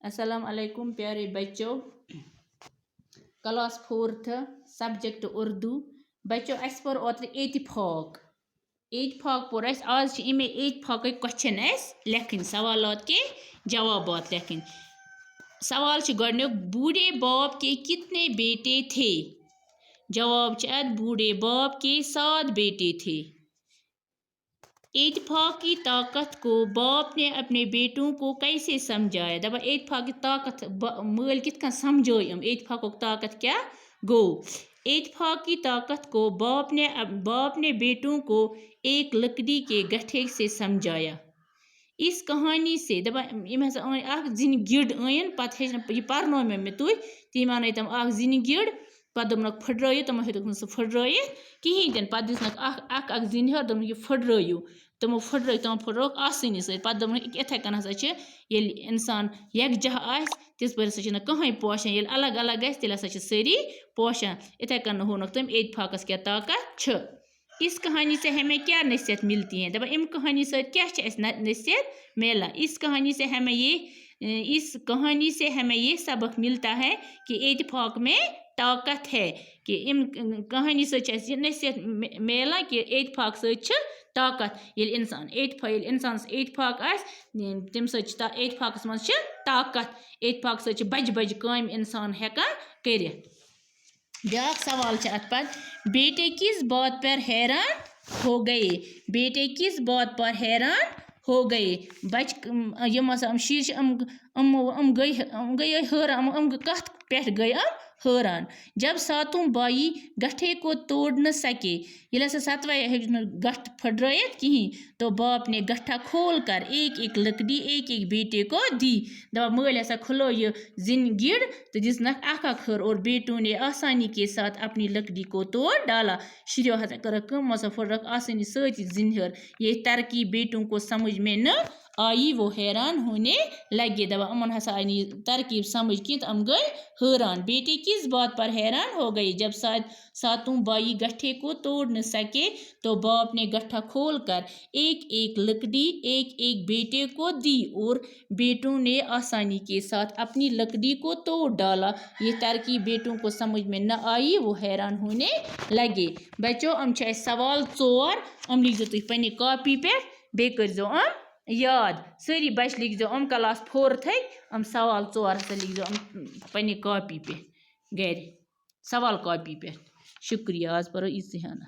अस्सलाम वालेकुम प्यारे बच्चों। Class 4th subject Urdu. बच्चों अस पर ओत्र एतिफाक पोर अस आज इमे एतिफाक क्वेश्चन लेखन सवालात के जवाबात लेखन। सवाल गडनुक बूढ़े बाप के कितने बेटे थे? जवाब बूढ़े बाप के 7 बेटे थे। इत्तेफाक की ताकत को बाप ने अपने बेटों को कैसे समझाया? दबा इत्तेफाक की ताकत मल कित समझोयम। इत्तेफाक ताकत क्या गो? इत्तेफाक की ताकत को बाप ने बेटों को एक लकड़ी के गट्ठे से समझाया। इस कहानी से दबा इम हसा जिन गिड़ अन पत यह पर्नो मे तुह तीम अन तम जिन गिड़ पत दोपनक फुट्रो तमो हेतुक सह फुट्रो कहीं तन पत दिसनक जिन हर दोपन यह फुट्रो तमो फुट्रो आसानी सत पत दोपनक इथे कन हसा इंसान यकजह आस तिस पर हसा कहीं पोशान ये अलग अलग गस तेल हसा सारी पोशान। इथे कन होनक तम इत्तेफाकस क्या ताकत। इस कहानी से हमें क्या नसीहत मिलती है? दबा इम कहानी से क्या नसीहत मिला? इस कहानी से हमें ये सबक मिलता है कि इत्तेफाक में ताकत है। कि इम कहानी से नसीहत मिला कि इत्तेफाक से ताकत। ये इंसान इत्तेफाक तम इत्तेफाकस मज ताकत। इत्तेफाक से बज बज काम इंसान हेकान करित। ब्याक सवाल अत पर बेटे किस बात पर हैरान हो गए? बेटे किस बात पर हैरान हो गए? बच यम शीश गई हैरान कथ पे गई हैरान जब सातों भाई गट्ठे को तोड़ न सके। ये सतवा गठ फुट्रत कहीं तो बाप ने गट्ठा खोल कर एक एक लकड़ी एक एक बेटे को दी। दबा मल हसा खुलो ये जिन गिड़ तो दिसनक अख हर और बेटों ने आसानी के साथ अपनी लकड़ी को तोड़ डाला। शुरू हसा कर फुट्रक आसानी सत जिन हर। ये तरकीब बेटों को समझ में न आई, वो हैरान होने लगे। दबा अमन हसा आई तरकीब समझ कि हम गए हैरान। बेटे किस बात पर हैरान हो गए? जब सातों भाई गट्ठे को तोड़ न सके तो बाप ने गट्ठा खोल कर एक एक लकड़ी एक एक बेटे को दी और बेटों ने आसानी के साथ अपनी लकड़ी को तोड़ डाला। ये तरकीब बेटों को समझ में न आई, वो हैरान होने लगे। बच्चों हम सवाल 4 हम लिखो तुम पन्ने कॉपी पे बे कर याद। सारी बच लिखो क्लास 4th सवाल 4 हसा लिखो पन्ने कॉपी पे घर सवाल कॉपी पे। शुक्रिया। आज परो इस ध्यान।